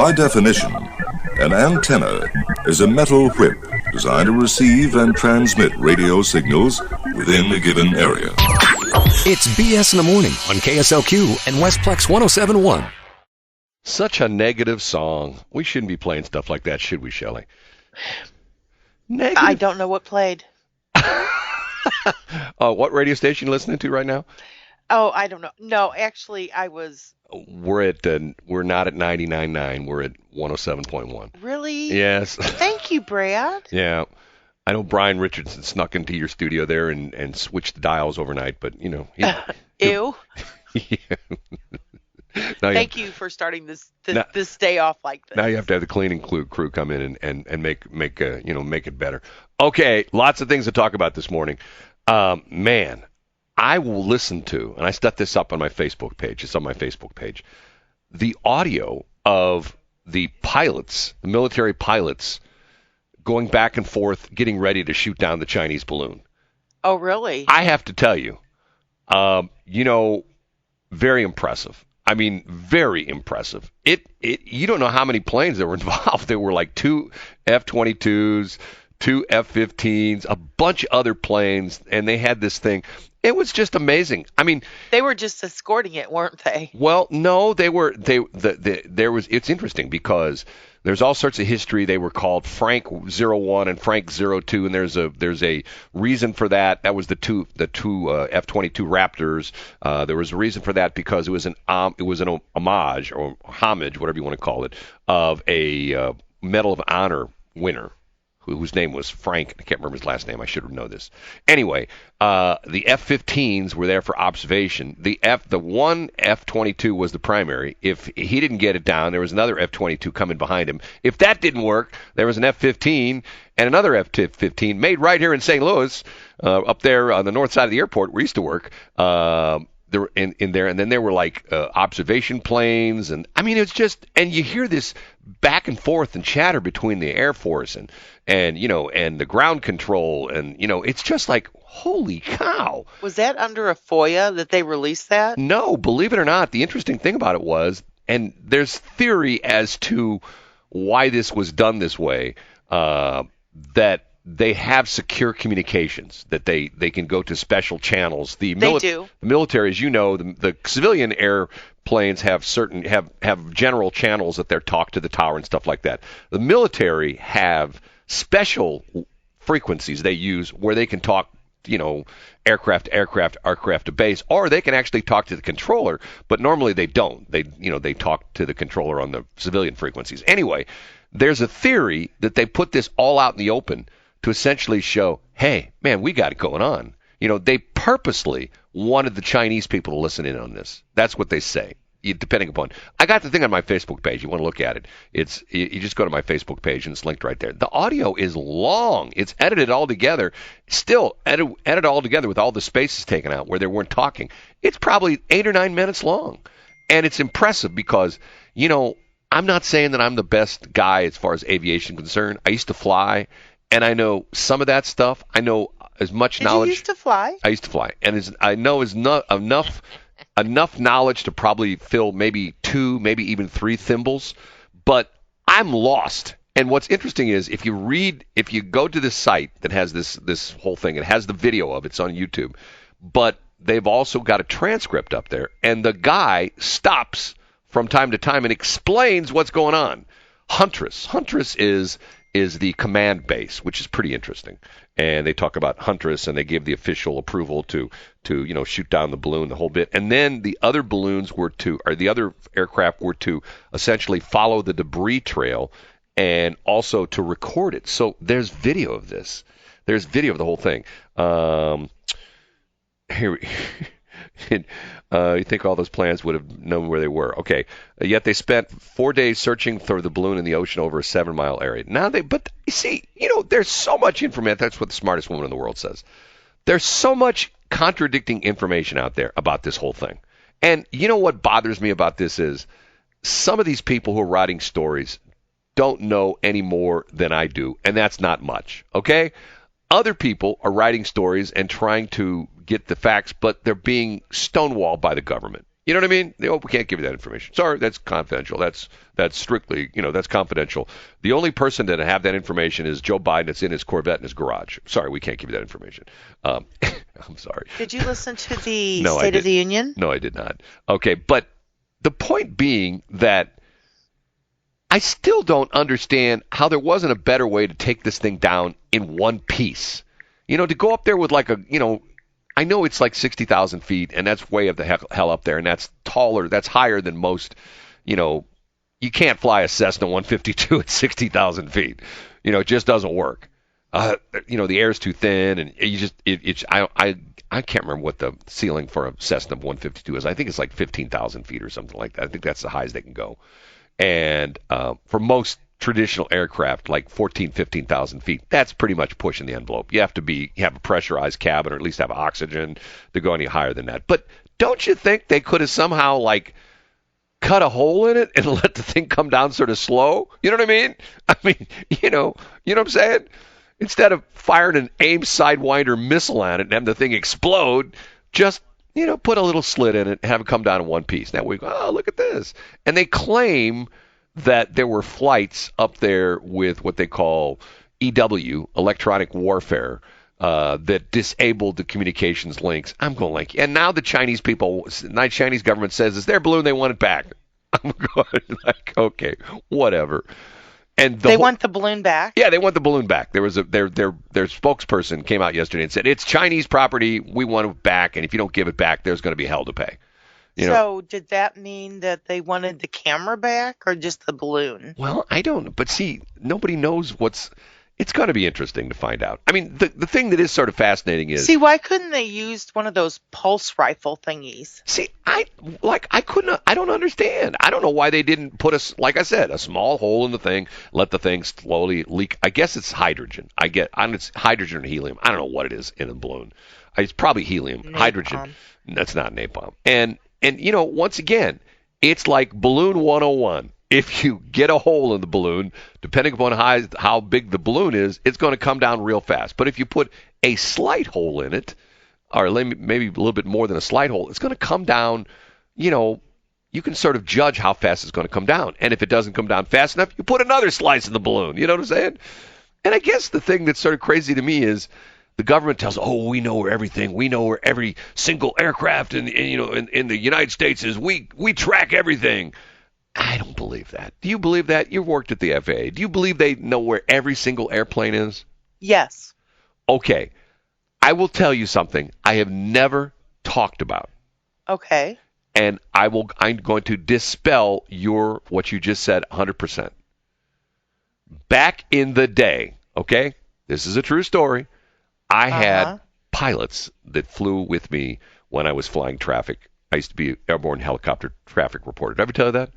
By definition, an antenna is a metal whip designed to receive and transmit radio signals within a given area. It's BS in the Morning on KSLQ and Westplex 107.1. Such a negative song. We shouldn't be playing stuff like that, should we, Shelley? Negative. I don't know what played. What radio station you listening to right now? Oh, I don't know. No, actually, I was... We're not at 99.9. We're at 107.1. Really? Yes. Thank you, Brad. Yeah. I know Brian Richardson snuck into your studio there and switched the dials overnight, but, you know. Ew. Yeah. Thank you for starting this day off like this. Now you have to have the cleaning crew come in and make it better. Okay, lots of things to talk about this morning. Man, I will listen to, and I set this up on my Facebook page. It's on my Facebook page. The audio of the pilots, the military pilots, going back and forth, getting ready to shoot down the Chinese balloon. Oh, really? I have to tell you, very impressive. I mean, very impressive. You don't know how many planes that were involved. There were like 2 F-22s, 2 F-15s, a bunch of other planes, and they had this thing. It was just amazing. I mean, they were just escorting it, weren't they? Well, no, they were. It's interesting because there's all sorts of history. They were called Frank 01 and Frank 02, and there's a reason for that. That was the two F-22 Raptors. There was a reason for that because it was an homage or homage, whatever you want to call it, of a Medal of Honor winner, whose name was Frank. I can't remember his last name. I should have known this. Anyway, the F-15s were there for observation. The one F-22 was the primary. If he didn't get it down, there was another F-22 coming behind him. If that didn't work, there was an F-15 and another F-15 made right here in St. Louis, up there on the north side of the airport where we used to work. There were in there, and then there were like observation planes, and I mean it's just, and you hear this back and forth and chatter between the Air Force and the ground control, and it's just like, holy cow. Was that under a FOIA that they released that? No, believe it or not, the interesting thing about it was, and there's theory as to why this was done this way, that they have secure communications, that they can go to special channels. They do. The military, as you know, the civilian airplanes have general channels that they're talk to the tower and stuff like that. The military have special frequencies they use where they can talk, aircraft to base, or they can actually talk to the controller, but normally they don't. They talk to the controller on the civilian frequencies. Anyway, there's a theory that they put this all out in the open to essentially show, hey, man, we got it going on. They purposely wanted the Chinese people to listen in on this. That's what they say, depending upon. I got the thing on my Facebook page. You want to look at it. You just go to my Facebook page, and it's linked right there. The audio is long. It's edited all together, still edited all together with all the spaces taken out where they weren't talking. It's probably 8 or 9 minutes long. And it's impressive because, I'm not saying that I'm the best guy as far as aviation concerned. I used to fly. And I know some of that stuff. I know as much knowledge. You used to fly? I used to fly. And I know is not enough knowledge to probably fill maybe 2, maybe even 3 thimbles. But I'm lost. And what's interesting is if you go to this site that has this whole thing, it has the video of it. It's on YouTube. But they've also got a transcript up there. And the guy stops from time to time and explains what's going on. Huntress is the command base, which is pretty interesting. And they talk about Huntress, and they give the official approval to shoot down the balloon, the whole bit. And then the other the other aircraft were to essentially follow the debris trail and also to record it. So there's video of this. There's video of the whole thing. Here. You think all those planes would have known where they were. Okay. Yet they spent 4 days searching for the balloon in the ocean over a 7-mile area. But you see, there's so much information. That's what the smartest woman in the world says. There's so much contradicting information out there about this whole thing. And what bothers me about this is some of these people who are writing stories don't know any more than I do, and that's not much. Okay? Other people are writing stories and trying to get the facts, but they're being stonewalled by the government. You know what I mean? We can't give you that information. Sorry, that's confidential. That's strictly, that's confidential. The only person that have that information is Joe Biden. It's in his Corvette in his garage. Sorry, we can't give you that information. I'm sorry. Did you listen to the State of the Union? No, I did not. Okay, but the point being that I still don't understand how there wasn't a better way to take this thing down in one piece. To go up there with like I know it's like 60,000 feet, and that's way up the hell up there, and that's taller, that's higher than most, you can't fly a Cessna 152 at 60,000 feet. It just doesn't work. The air's too thin, and I can't remember what the ceiling for a Cessna 152 is. I think it's like 15,000 feet or something like that. I think that's the highest they can go. And for most traditional aircraft, like 15,000 feet, that's pretty much pushing the envelope. You have to have a pressurized cabin, or at least have oxygen to go any higher than that. But don't you think they could have somehow cut a hole in it and let the thing come down sort of slow? You know what I mean? You know what I'm saying? Instead of firing an AIM Sidewinder missile at it and having the thing explode, just put a little slit in it and have it come down in one piece. Now we go, oh, look at this. And they claim that there were flights up there with what they call EW, electronic warfare, that disabled the communications links. I'm going and now the Chinese government says it's their balloon, they want it back. I'm going okay, whatever. And they want the balloon back? Yeah, they want the balloon back. There was their spokesperson came out yesterday and said, it's Chinese property, we want it back, and if you don't give it back, there's going to be hell to pay. So did that mean that they wanted the camera back or just the balloon? Well, I don't. But see, nobody knows it's going to be interesting to find out. I mean, the thing that is sort of fascinating is... See, why couldn't they use one of those pulse rifle thingies? See, I don't understand. I don't know why they didn't put a small hole in the thing, let the thing slowly leak. I guess it's hydrogen. It's hydrogen or helium. I don't know what it is in a balloon. It's probably helium. Napalm. Hydrogen. That's not napalm. And once again, it's like Balloon 101. If you get a hole in the balloon, depending upon how big the balloon is, it's going to come down real fast. But if you put a slight hole in it, or maybe a little bit more than a slight hole, it's going to come down, you can sort of judge how fast it's going to come down. And if it doesn't come down fast enough, you put another slice in the balloon. You know what I'm saying? And I guess the thing that's sort of crazy to me is the government tells, we know where everything, we know where every single aircraft in the United States is. We track everything. I don't believe that. Do you believe that? You've worked at the FAA. Do you believe they know where every single airplane is? Yes. Okay. I will tell you something I have never talked about. Okay. And I'm going to dispel what you just said 100%. Back in the day, okay? This is a true story. I had pilots that flew with me when I was flying traffic. I used to be airborne helicopter traffic reporter. Did I ever tell you that?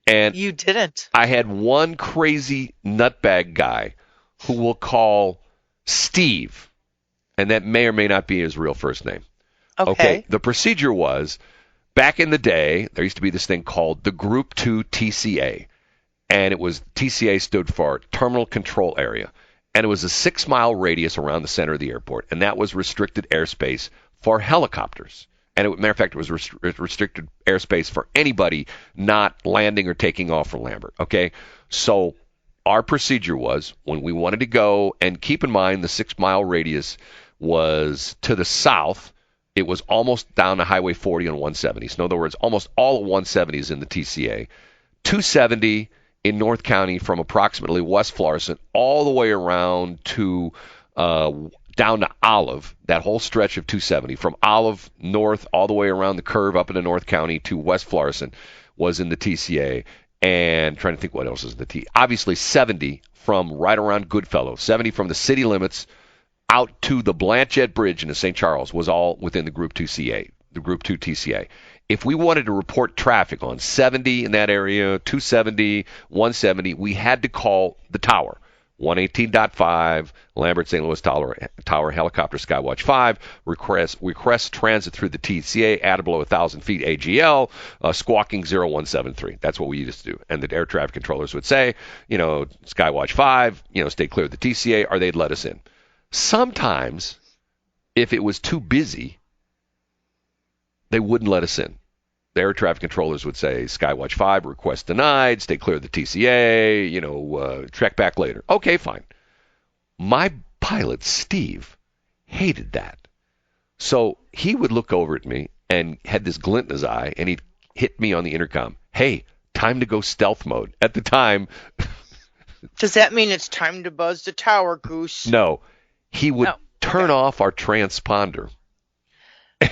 And you didn't. I had one crazy nutbag guy who we'll call Steve, and that may or may not be his real first name. Okay. The procedure was, back in the day, there used to be this thing called the Group 2 TCA, and it was TCA stood for Terminal Control Area. And it was a 6-mile radius around the center of the airport, and that was restricted airspace for helicopters. And matter of fact, it was restricted airspace for anybody not landing or taking off from Lambert. Okay, so our procedure was when we wanted to go, and keep in mind the 6-mile radius was to the south. It was almost down to Highway 40 and 170. So in other words, almost all of 170 is in the TCA. 270 in North County from approximately West Florissant all the way around to down to Olive, that whole stretch of 270, from Olive north all the way around the curve up into North County to West Florissant was in the TCA. And trying to think what else is in the T. Obviously 70 from right around Goodfellow, 70 from the city limits out to the Blanchette Bridge into St. Charles was all within the Group 2 CA, the Group 2 TCA. If we wanted to report traffic on 70 in that area, 270, 170, we had to call the tower. 118.5, Lambert St. Louis Tower Helicopter Skywatch 5, request transit through the TCA at or below 1,000 feet AGL, squawking 0173. That's what we used to do. And the air traffic controllers would say, Skywatch 5, stay clear of the TCA, or they'd let us in. Sometimes, if it was too busy, they wouldn't let us in. the air traffic controllers would say, Skywatch 5, request denied, stay clear of the TCA, check back later. Okay, fine. My pilot, Steve, hated that. So he would look over at me and had this glint in his eye, and he'd hit me on the intercom. Hey, time to go stealth mode. At the time... Does that mean it's time to buzz the tower, Goose? No. He would turn off our transponder.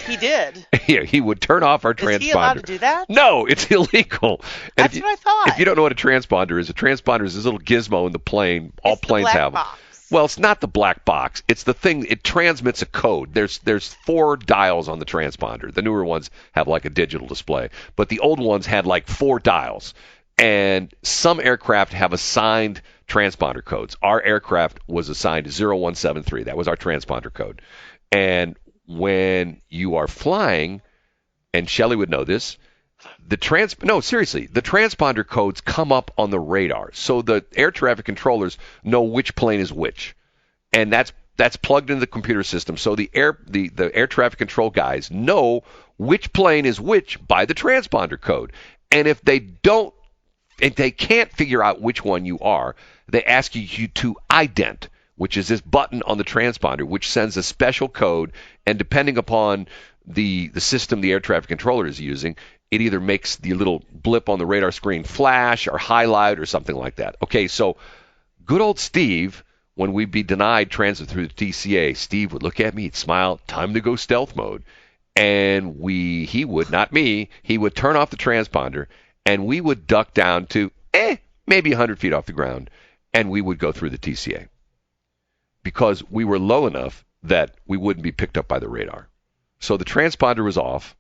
He did? Yeah, he would turn off our transponder. Is he allowed to do that? No, it's illegal. That's what I thought. If you don't know what a transponder is this little gizmo in the plane. All planes have. Box. Well, it's not the black box. It's the thing. It transmits a code. There's 4 dials on the transponder. The newer ones have like a digital display, but the old ones had like 4 dials. And some aircraft have assigned transponder codes. Our aircraft was assigned 0173. That was our transponder code. And when you are flying, and Shelley would know this, the transponder codes come up on the radar. So the air traffic controllers know which plane is which. And that's plugged into the computer system. So the air traffic control guys know which plane is which by the transponder code. And if they can't figure out which one you are, they ask you to ident, which is this button on the transponder, which sends a special code, and depending upon the system the air traffic controller is using, it either makes the little blip on the radar screen flash or highlight or something like that. Okay, so good old Steve, when we'd be denied transit through the TCA, Steve would look at me, he'd smile, time to go stealth mode, and he would turn off the transponder, and we would duck down to maybe 100 feet off the ground, and we would go through the TCA because we were low enough that we wouldn't be picked up by the radar. So the transponder was off.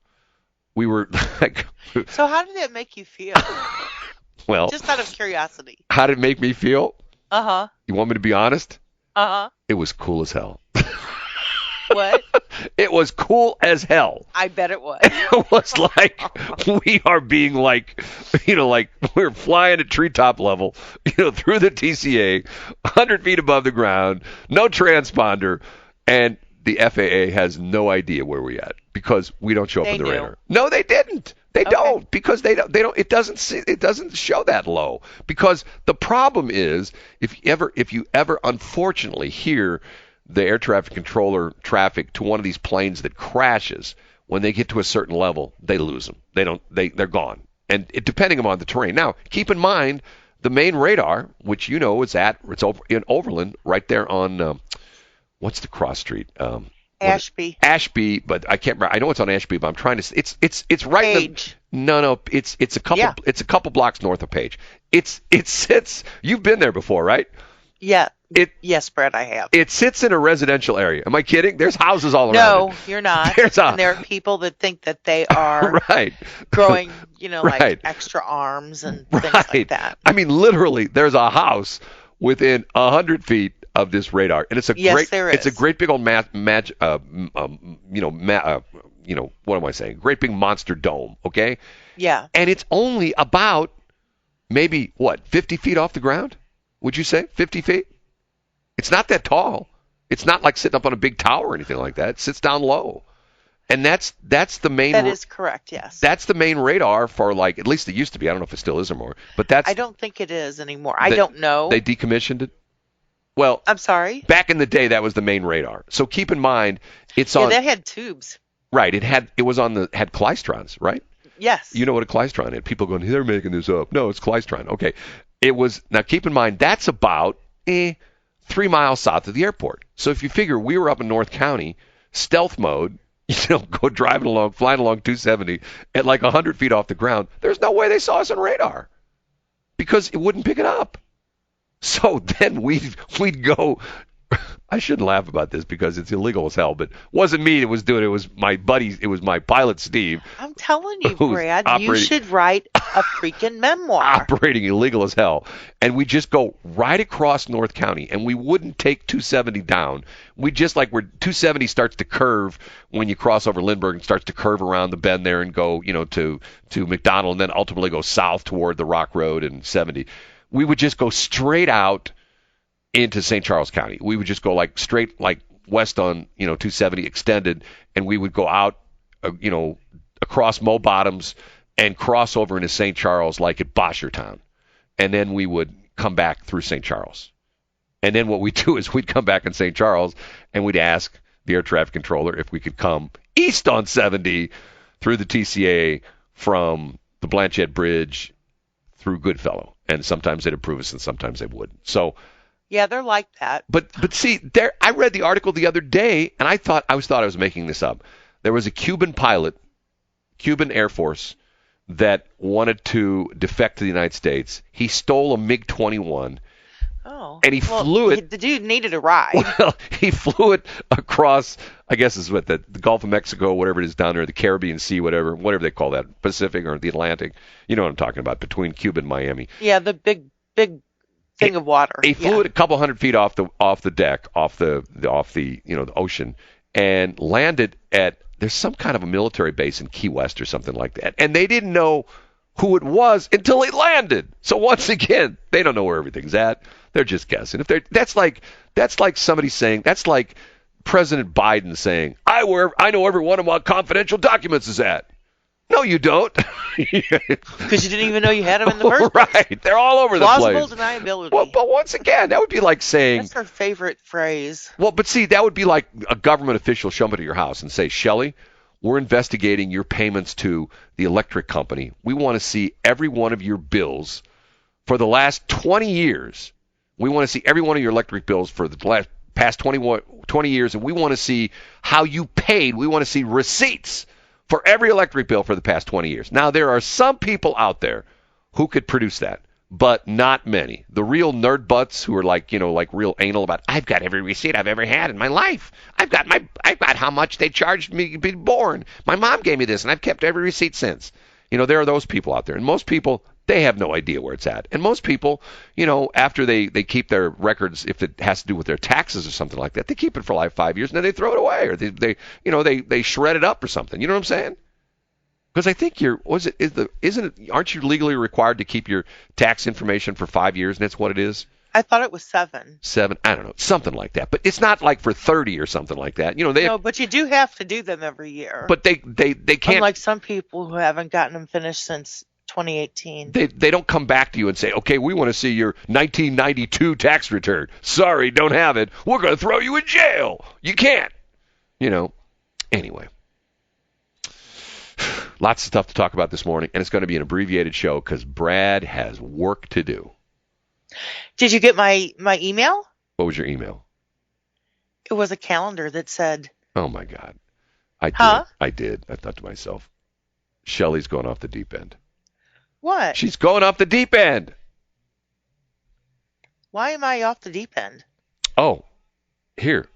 We were like... So how did that make you feel? Well... Just out of curiosity. How did it make me feel? Uh-huh. You want me to be honest? Uh-huh. It was cool as hell. What? It was cool as hell. I bet it was. It was like we are being like we're flying at treetop level, through the TCA, 100 feet above the ground, no transponder, and the FAA has no idea where we're at because we don't show up on the radar. No, they didn't. They don't because they don't. It doesn't show that low because the problem is if you ever unfortunately hear the air traffic controller traffic to one of these planes that crashes, when they get to a certain level, they lose them. They're gone. And depending upon the terrain. Now, keep in mind the main radar, which it's over in Overland, right there on what's the cross street? Ashby. Ashby, but I can't remember. I know it's on Ashby, but I'm trying to. It's right. Page. No. It's a couple. Yeah. It's a couple blocks north of Page. It sits. You've been there before, right? Yeah. Yes, Brett, I have. It sits in a residential area. Am I kidding? There's houses all around. No, you're not. And there are people that think that they are growing, like extra arms and things like that. I mean, literally, there's a house within 100 feet of this radar, and it's a It's a great big old what am I saying? Great big monster dome. Okay. Yeah. And it's only about maybe 50 feet off the ground? Would you say 50 feet? It's not that tall. It's not like sitting up on a big tower or anything like that. It sits down low. And that's the main... That is correct, yes. That's the main radar for, at least it used to be. I don't know if it still is or more. But that's... I don't think it is anymore. I don't know. They decommissioned it? Well... I'm sorry? Back in the day, that was the main radar. So keep in mind, it's on... Yeah, that had tubes. Right. Had Klystrons, right? Yes. You know what a Klystron is. People going, they're making this up. No, it's Klystron. Okay. It was... Now, keep in mind, that's about... 3 miles south of the airport. So if you figure we were up in North County, stealth mode, go flying along 270 at 100 feet off the ground, there's no way they saw us on radar because it wouldn't pick it up. So then we'd go. I shouldn't laugh about this because it's illegal as hell, but it wasn't me that was doing it. It was my buddy. It was my pilot, Steve. I'm telling you, Brad, you should write a freaking memoir. Operating illegal as hell. And we just go right across North County, and we wouldn't take 270 down. We just where 270 starts to curve when you cross over Lindbergh and starts to curve around the bend there and go, to McDonald and then ultimately go south toward the Rock Road and 70. We would just go straight out into St. Charles County. We would just go straight west on 270 extended, and we would go out across Mo Bottoms and cross over into St. Charles like at Boshertown. And then we would come back through St. Charles. And then what we'd do is we'd come back in St. Charles and we'd ask the air traffic controller if we could come east on 70 through the TCA from the Blanchette Bridge through Goodfellow. And sometimes they'd approve us and sometimes they wouldn't. So yeah, they're like that. But see, there I read the article the other day and I thought I was making this up. There was a Cuban pilot, Cuban Air Force, that wanted to defect to the United States. He stole a MiG-21. Oh. And he flew it. The dude needed a ride. Well, he flew it across, I guess it's what the Gulf of Mexico, whatever it is down there, the Caribbean Sea, whatever they call that, Pacific or the Atlantic. You know what I'm talking about, between Cuba and Miami. Yeah, the big thing of water. He flew it a couple hundred feet off the deck, off the the ocean, and landed at there's some kind of a military base in Key West or something like that, and they didn't know who it was until it landed. So once again, they don't know where everything's at. They're just guessing. That's like somebody saying, that's like President Biden saying, I know every one of my confidential documents is at. No, you don't. Because you didn't even know you had them in the first place. Right. They're all over the place. Plausible deniability. Well, but once again, that would be like saying... That's our favorite phrase. Well, but see, that would be like a government official show up at your house and say, Shelley, we're investigating your payments to the electric company. We want to see every one of your bills for the last 20 years. We want to see every one of your electric bills for the past 20 years, and we want to see how you paid. We want to see receipts for every electric bill for the past 20 years. Now, there are some people out there who could produce that, but not many. The real nerd butts who are like real anal about, I've got every receipt I've ever had in my life. I've got how much they charged me being born. My mom gave me this, and I've kept every receipt since. There are those people out there, and most people, they have no idea where it's at. And most people, after they keep their records, if it has to do with their taxes or something like that, they keep it for like 5 years and then they throw it away, or they shred it up or something. You know what I'm saying? Because I think aren't you legally required to keep your tax information for 5 years, and that's what it is? I thought it was 7. 7, I don't know, something like that. But it's not like for 30 or something like that. No, but you do have to do them every year. But they can't. Unlike some people who haven't gotten them finished since 2018. They don't come back to you and say, okay, we want to see your 1992 tax return. Sorry, don't have it. We're going to throw you in jail. You can't. Anyway. Lots of stuff to talk about this morning, and it's going to be an abbreviated show because Brad has work to do. Did you get my email? What was your email? It was a calendar that said... Oh, my God. I did. I thought to myself, Shelley's going off the deep end. What? She's going off the deep end. Why am I off the deep end? Oh, here.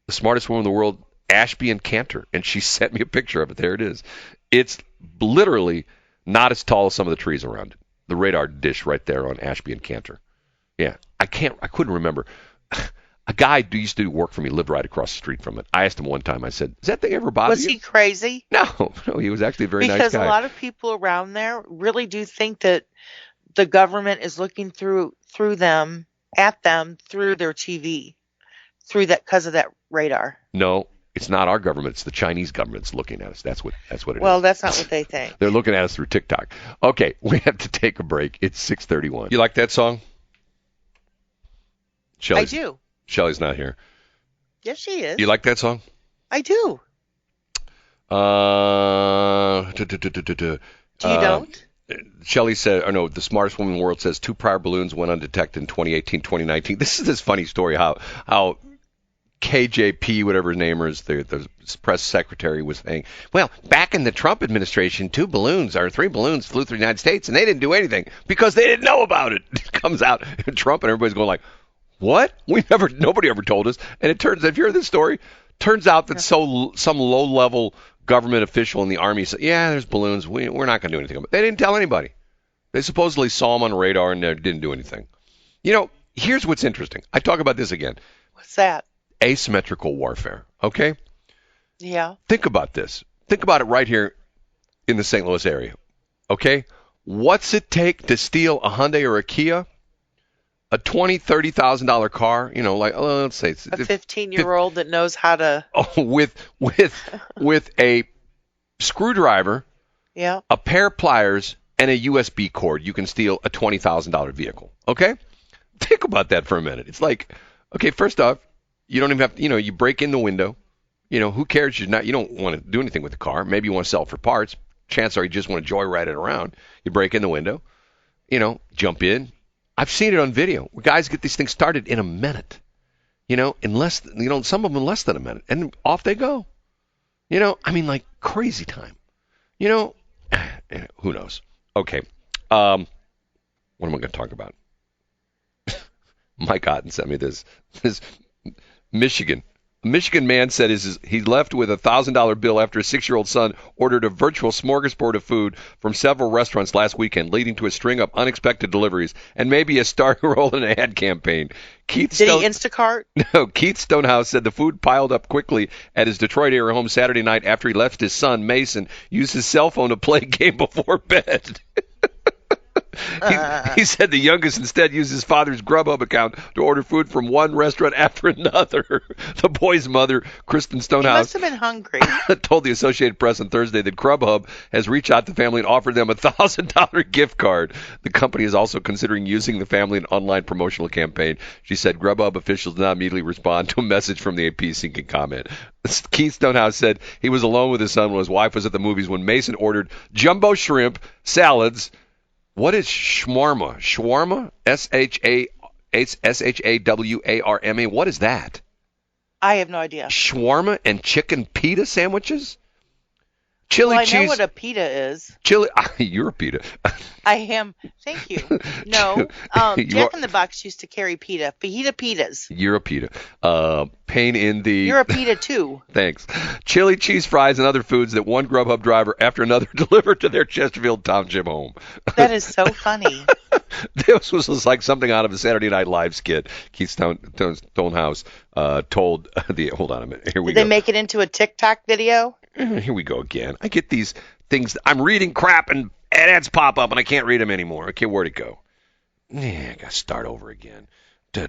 The smartest woman in the world, Ashby and Cantor. And she sent me a picture of it. There it is. It's literally not as tall as some of the trees around it. The radar dish right there on Ashby and Cantor. Yeah. I couldn't remember. A guy who used to do work for me lived right across the street from it. I asked him one time, I said, does that thing ever bother you? Was he crazy? No, he was actually a very nice guy. Because a lot of people around there really do think that the government is looking through them, at them, through their TV, because of that radar. No, it's not our government. It's the Chinese government's looking at us. That's what it is. Well, that's not what they think. They're looking at us through TikTok. Okay, we have to take a break. It's 6:31. You like that song? I do. Shelley's not here. Yes, she is. You like that song? I do. You don't? Shelley said, the smartest woman in the world says 2 prior balloons went undetected in 2018, 2019. This is this funny story how KJP, whatever his name is, the press secretary was saying, well, back in the Trump administration, 3 balloons flew through the United States, and they didn't do anything because they didn't know about it. It comes out, Trump and everybody's going like, what? Nobody ever told us. And it turns out, if you hear this story, turns out that some low-level government official in the Army said, yeah, there's balloons. We're not going to do anything about it. They didn't tell anybody. They supposedly saw them on radar and they didn't do anything. Here's what's interesting. I talk about this again. What's that? Asymmetrical warfare. Okay? Yeah. Think about this. Think about it right here in the St. Louis area. Okay? What's it take to steal a Hyundai or a Kia? A $20,000, $30,000 car, let's say it's a 15-year-old that knows how to. Oh, with a screwdriver, Yeah. a pair of pliers, and a USB cord, you can steal a $20,000 vehicle. Okay? Think about that for a minute. It's like, okay, first off, you don't even have to, you break in the window. Who cares? You don't want to do anything with the car. Maybe you want to sell it for parts. Chances are you just want to joyride it around. You break in the window, jump in. I've seen it on video. Guys get these things started in a minute. In less, some of them in less than a minute, and off they go. Like crazy time. Who knows? Okay. What am I going to talk about? Mike Otten sent me this. Michigan. A Michigan man said he left with a $1,000 bill after his 6-year-old son ordered a virtual smorgasbord of food from several restaurants last weekend, leading to a string of unexpected deliveries and maybe a starring role in an ad campaign. Did he Instacart? No, Keith Stonehouse said the food piled up quickly at his Detroit area home Saturday night after he left his son, Mason, use his cell phone to play a game before bed. He said the youngest instead used his father's Grubhub account to order food from one restaurant after another. The boy's mother, Kristen Stonehouse, he must have been hungry. told the Associated Press on Thursday that Grubhub has reached out to the family and offered them a $1,000 gift card. The company is also considering using the family in an online promotional campaign. She said Grubhub officials did not immediately respond to a message from the AP seeking comment. Keith Stonehouse said he was alone with his son when his wife was at the movies when Mason ordered jumbo shrimp, salads. What is shawarma? Shawarma? SHAWARMA. What is that? I have no idea. Shawarma and chicken pita sandwiches? Chili cheese. I know what a pita is. You're a pita. I am. Thank you. No. Jack in the Box used to carry pita. Fajita pitas. You're a pita. Pain in the... You're a pita too. Thanks. Chili cheese fries and other foods that one Grubhub driver after another delivered to their Chesterfield Township home. That is so funny. This was like something out of a Saturday Night Live skit. Keith Stonehouse told the... Hold on a minute. Here we go. Did they make it into a TikTok video? Here we go again. I get these things. I'm reading crap and ads pop up and I can't read them anymore. Okay, where'd it go? I got to start over again. He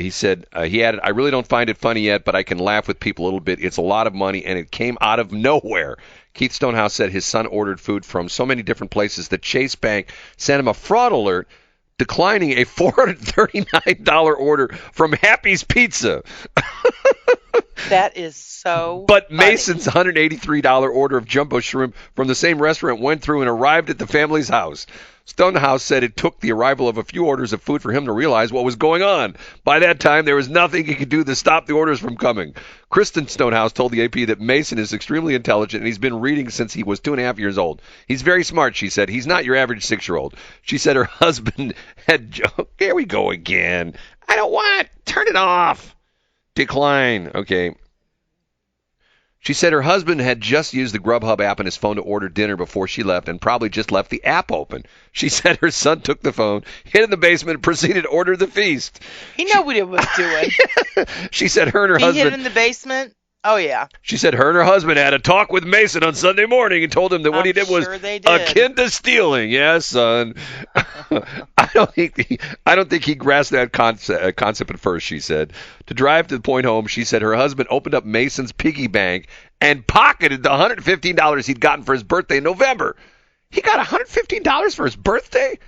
said, he added, I really don't find it funny yet, but I can laugh with people a little bit. It's a lot of money and it came out of nowhere. Keith Stonehouse said his son ordered food from so many different places that Chase Bank sent him a fraud alert declining a $439 order from Happy's Pizza. That is so But funny. Mason's $183 order of jumbo shrimp from the same restaurant went through and arrived at the family's house. Stonehouse said it took the arrival of a few orders of food for him to realize what was going on. By that time, there was nothing he could do to stop the orders from coming. Kristen Stonehouse told the AP that Mason is extremely intelligent and he's been reading since he was 2.5 years old. He's very smart, she said. He's not your average 6-year-old. She said her husband had... Here we go again. I don't want... Turn it off. Decline. Okay. She said her husband had just used the Grubhub app on his phone to order dinner before she left and probably just left the app open. She said her son took the phone, hid in the basement, and proceeded to order the feast. He knew what he was doing. She said her and her husband... He hid in the basement? Oh, yeah. She said her and her husband had a talk with Mason on Sunday morning and told him that what he did was akin to stealing. Yes, son. I don't think he grasped that concept at first, she said. To drive to the point home, she said her husband opened up Mason's piggy bank and pocketed the $115 he'd gotten for his birthday in November. He got $115 for his birthday?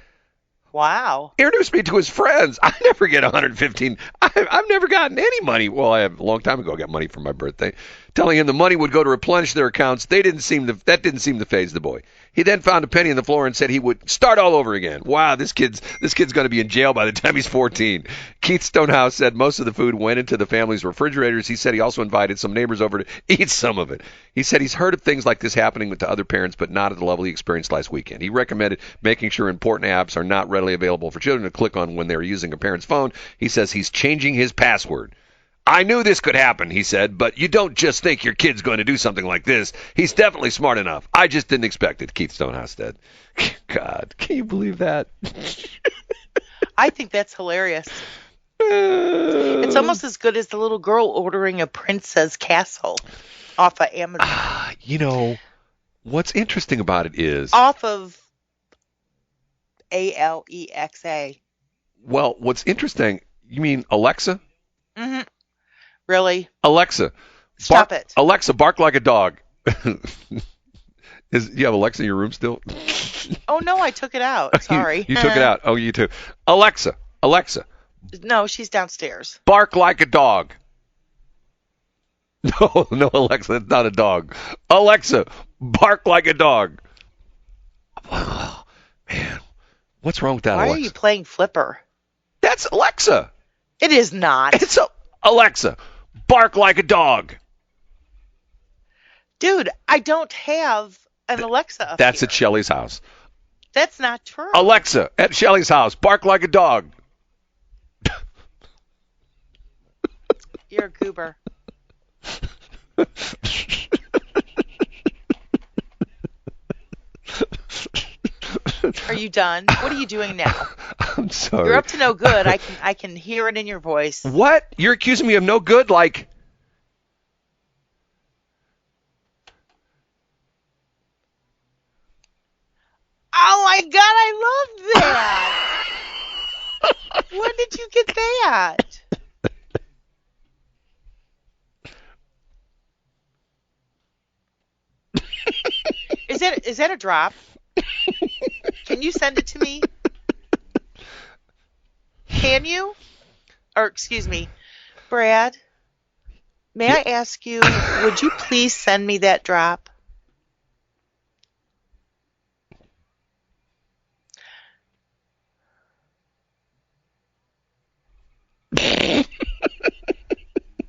Wow. Introduced me to his friends. I never get $115. I've never gotten any money. Well, a long time ago I got money for my birthday. Telling him the money would go to replenish their accounts. That didn't seem to faze the boy. He then found a penny on the floor and said he would start all over again. Wow, this kid's going to be in jail by the time he's 14. Keith Stonehouse said most of the food went into the family's refrigerators. He said he also invited some neighbors over to eat some of it. He said he's heard of things like this happening to other parents, but not at the level he experienced last weekend. He recommended making sure important apps are not readily available for children to click on when they're using a parent's phone. He says he's changing his password. I knew this could happen, he said, but you don't just think your kid's going to do something like this. He's definitely smart enough. I just didn't expect it, Keith Stonehouse said. God, can you believe that? I think that's hilarious. It's almost as good as the little girl ordering a princess castle off of Amazon. You know, what's interesting about it is... Off of Alexa. Well, what's interesting, you mean Alexa? Mm-hmm. Really? Alexa. Stop it. Alexa, bark like a dog. You have Alexa in your room still? Oh no, I took it out. Sorry. You took it out. Oh, you too. Alexa, No, she's downstairs. bark like a dog. No, no, Alexa, that's not a dog. Alexa, bark like a dog. Oh, man, what's wrong with that, Why Alexa? are you playing Flipper? That's Alexa. It is not. It's Alexa, bark like a dog. Dude, I don't have an Alexa up That's here. at Shelley's house. That's not true. Alexa, at Shelley's house, bark like a dog. You're a goober. Are you done? What are you doing now? I'm sorry. You're up to no good. I can hear it in your voice. What? You're accusing me of no good? Like, Oh my god, I love that. When did you get that? Is that a drop? Can you send it to me? Can you? Or excuse me, Brad, may I ask you, would you please send me that drop?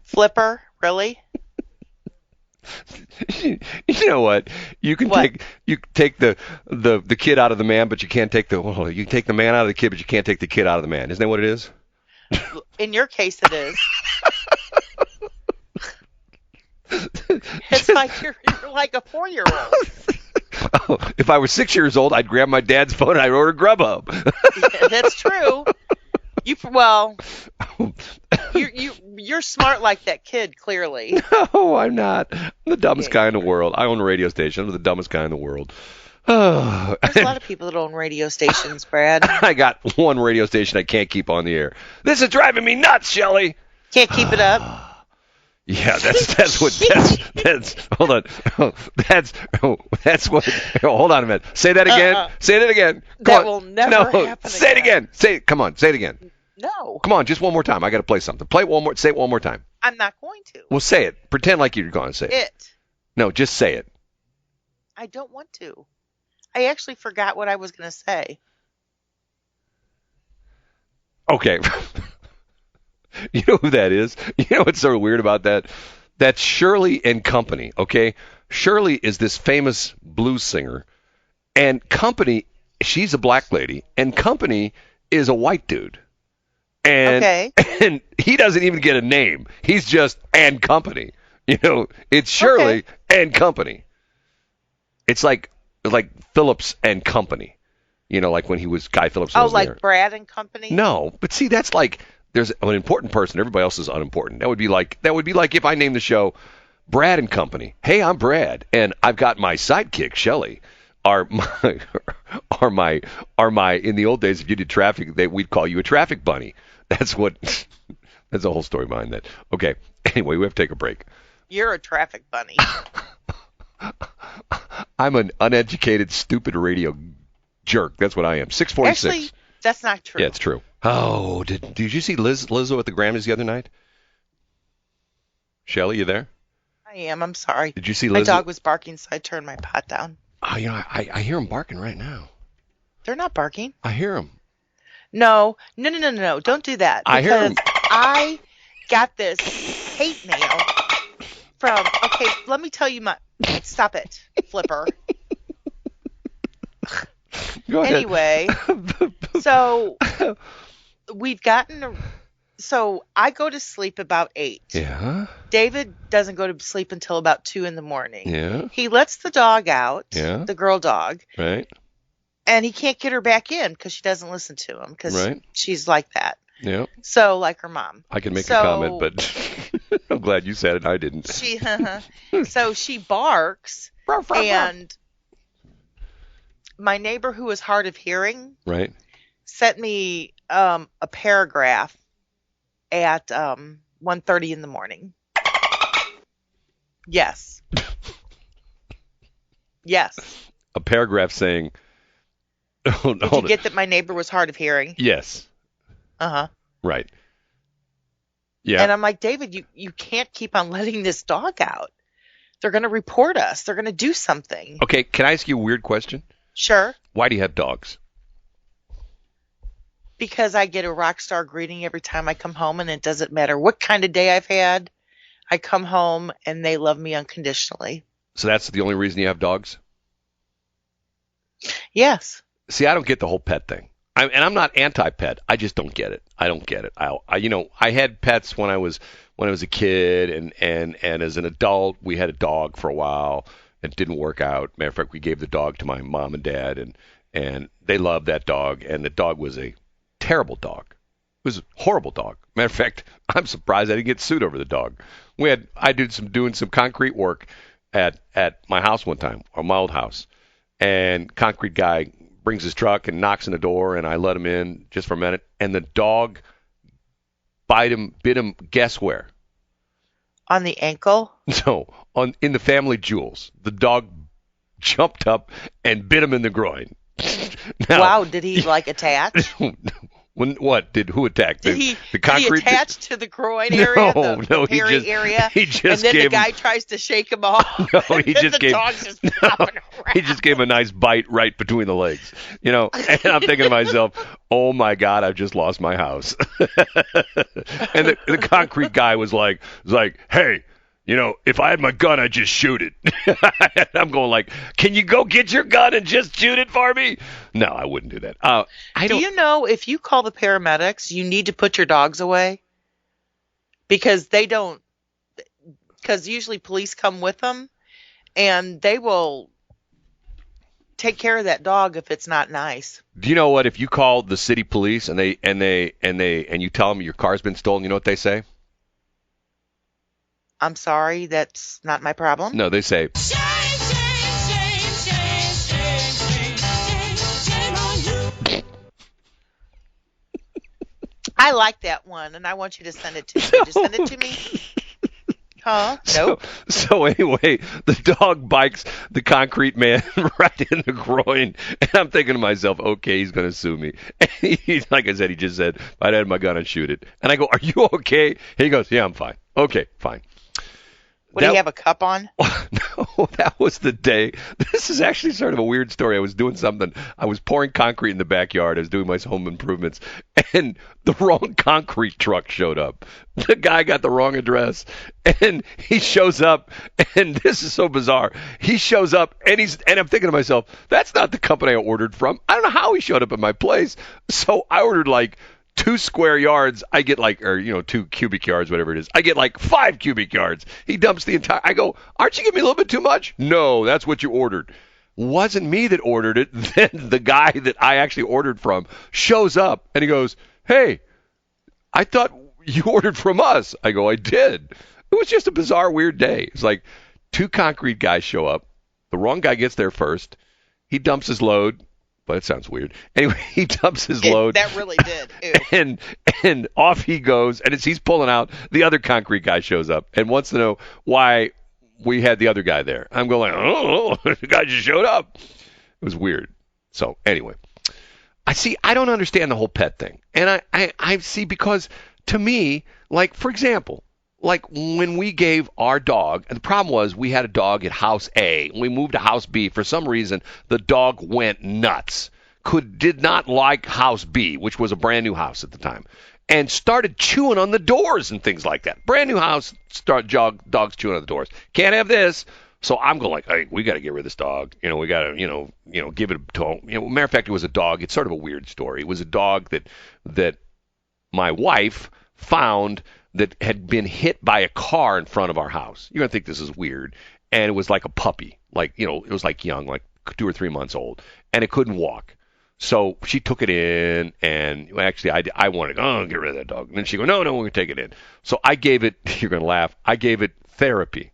Flipper, really? you know what? You can What? take the kid out of the man, but you can't take you can take the man out of the kid, but you can't take the kid out of the man. Isn't that what it is? In your case, it is. It's like you're like a 4-year-old. Oh, if I was 6 years old, I'd grab my dad's phone and I'd order Grubhub. Yeah, that's true. You're smart like that kid, clearly. No, I'm not. I'm the dumbest guy in the world. I own a radio station. I'm the dumbest guy in the world. Oh. There's a lot of people that own radio stations, Brad. I got one radio station I can't keep on the air. This is driving me nuts, Shelley. Can't keep it up. Yeah, that's hold on. That's what hold on a minute. Say that again. Say that again. That will never happen Say it again. again. Come on, say it again. No, Come on, just one more time. I got to play something. Play it one more. Say it one more time. I'm not going to. Well, say it. Pretend like you're going to say it. It. No, just say it. I don't want to. I actually forgot what I was going to say. Okay. You know who that is? You know what's so weird about that? That's Shirley and Company, okay? Shirley is this famous blues singer, and Company, she's a black lady, and Company is a white dude. And, Okay. and he doesn't even get a name. He's just and Company. You know, it's Shirley and Company. It's like Phillips and Company. You know, like when he was Guy Phillips. Oh, was like there. Brad and Company? No, but see, that's like there's an important person. Everybody else is unimportant. That would be like if I named the show Brad and Company. Hey, I'm Brad, and I've got my sidekick Shelley. Are my in the old days, if you did traffic, we'd call you a traffic bunny. That's the whole story behind that. Okay. Anyway, we have to take a break. You're a traffic bunny. I'm an uneducated, stupid radio jerk. That's what I am. 646. Actually, that's not true. Yeah, it's true. Oh, did you see Lizzo at the Grammys the other night? Shelley, you there? I am. I'm sorry. Did you see Lizzo? My dog was barking, so I turned my pot down. Oh, you know, I hear him barking right now. They're not barking. I hear him. No. Don't do that. I hear him. Because I got this hate mail from. Okay, let me tell you my. Stop it, Flipper. Go ahead. Anyway, so we've gotten. So I go to sleep about 8. Yeah. David doesn't go to sleep until about 2 in the morning. Yeah. He lets the dog out, Yeah. the girl dog, Right. and he can't get her back in because she doesn't listen to him because Right. she's like that. Yeah. So, like her mom. I can make So- a comment, but I'm glad you said it. I didn't. So she barks, and my neighbor who is hard of hearing Right. sent me a paragraph at 1:30 in the morning. Yes. Yes. a paragraph saying, Did you get that my neighbor was hard of hearing? Yes. Uh-huh. Right. Yeah. And I'm like, David, you can't keep on letting this dog out. They're going to report us. They're going to do something. Okay, can I ask you a weird question? Sure. Why do you have dogs? Because I get a rock star greeting every time I come home, and it doesn't matter what kind of day I've had. I come home, and they love me unconditionally. So that's the only reason you have dogs? Yes. See, I don't get the whole pet thing. And I'm not anti-pet. I just don't get it. I don't get it. I had pets when I was a kid, and as an adult, we had a dog for a while. It didn't work out. Matter of fact, we gave the dog to my mom and dad, and they loved that dog. And the dog was a terrible dog. It was a horrible dog. Matter of fact, I'm surprised I didn't get sued over the dog. I did doing some concrete work at my house one time, or my old house, and concrete guy brings his truck and knocks on the door, and I let him in just for a minute, and the dog bit him, guess where? On the ankle? No, in the family jewels. The dog jumped up and bit him in the groin. Now, wow, did he attach? Who attacked? The concrete? Did he attach to the groin area? The hairy area? He just and then gave the guy tries to shake him off. No, he just gave. Dog's just flopping around. He just gave him a nice bite right between the legs. And I'm thinking to myself, oh my God, I've just lost my house. And the concrete guy was like, hey, if I had my gun, I'd just shoot it. And I'm going like, can you go get your gun and just shoot it for me? No, I wouldn't do that. Do you know if you call the paramedics, you need to put your dogs away? Because they don't, because usually police come with them, and they will take care of that dog if it's not nice. Do you know what? If you call the city police and you tell them your car's been stolen, you know what they say? I'm sorry, that's not my problem. No, they say, Shame, shame, shame, shame, shame, shame, shame on you. I like that one, and I want you to send it to me. Could you send it to me? Huh? Nope. So anyway, the dog bites the concrete man right in the groin, and I'm thinking to myself, okay, he's going to sue me. And like I said, he just said, if I'd had my gun, I'd shoot it. And I go, are you okay? He goes, yeah, I'm fine. Okay, fine. Do you have a cup on? No, that was the day. This is actually sort of a weird story. I was doing something. I was pouring concrete in the backyard. I was doing my home improvements, and the wrong concrete truck showed up. The guy got the wrong address, and he shows up, and this is so bizarre. He shows up, and I'm thinking to myself, that's not the company I ordered from. I don't know how he showed up at my place. So I ordered 2 square yards, I get 2 cubic yards, whatever it is. I get 5 cubic yards. He dumps the entire. I go, aren't you giving me a little bit too much? No, that's what you ordered. Wasn't me that ordered it. Then the guy that I actually ordered from shows up and he goes, hey, I thought you ordered from us. I go, I did. It was just a bizarre, weird day. It's like 2 concrete guys show up. The wrong guy gets there first. He dumps his load. But it sounds weird. Anyway, he dumps his load. That really did. Ew. And off he goes. And as he's pulling out, the other concrete guy shows up and wants to know why we had the other guy there. I'm going, I don't know. The guy just showed up. It was weird. So anyway, I don't understand the whole pet thing. And I see, because to me, for example, when we gave our dog, and the problem was we had a dog at house A, and we moved to house B. For some reason, the dog went nuts. Did not like house B, which was a brand new house at the time, and started chewing on the doors and things like that. Brand new house, dogs chewing on the doors. Can't have this. So I'm going hey, we got to get rid of this dog. We got to, give it to. Matter of fact, it was a dog. It's sort of a weird story. It was a dog that my wife found that had been hit by a car in front of our house. You're going to think this is weird. And it was like a puppy. It was young, 2 or 3 months old. And it couldn't walk. So she took it in, and actually I wanted to get rid of that dog. And then she go, no, we're going to take it in. So I gave it, you're going to laugh, I gave it therapy.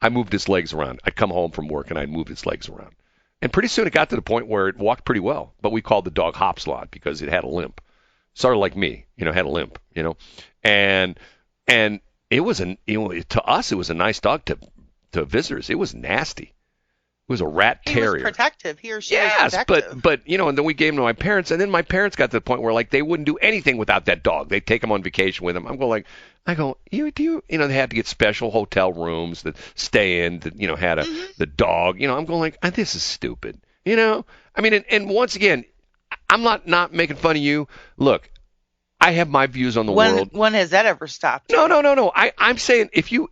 I moved its legs around. I'd come home from work, and I'd move its legs around. And pretty soon it got to the point where it walked pretty well. But we called the dog Hopslot because it had a limp. Sort of like me, had a limp, And it was to us, it was a nice dog. To visitors, it was nasty. was a rat He terrier. was protective. He or she was Yes, protective. but and then we gave him to my parents, and then my parents got to the point where like they wouldn't do anything without that dog. They'd take him on vacation with them. They had to get special hotel rooms that stay in that had the dog. I'm going like, this is stupid. I mean, and once again, I'm not making fun of you. Look, I have my views on the world. When has that ever stopped? No. I'm saying if you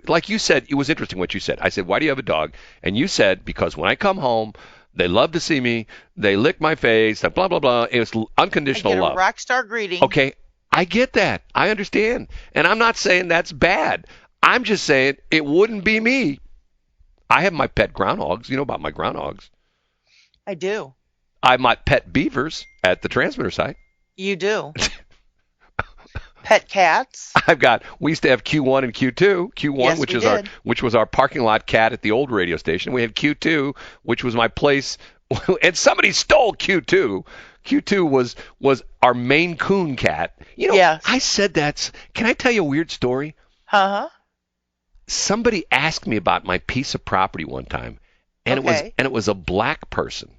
like you said, it was interesting what you said. I said, why do you have a dog? And you said, because when I come home, they love to see me. They lick my face. Blah blah blah. It was unconditional I get love. a rock star greeting. Okay, I get that. I understand, and I'm not saying that's bad. I'm just saying it wouldn't be me. I have my pet groundhogs. You know about my groundhogs. I do. I have my pet beavers at the transmitter site. You do. Pet cats. We used to have Q1 and Q2. Q1, Yes, which was our parking lot cat at the old radio station. We had Q2, which was my place, and somebody stole Q2. Q2 was our Maine Coon cat. Yes. I said that. Can I tell you a weird story? Uh-huh. Somebody asked me about my piece of property one time, and Okay. it was a black person.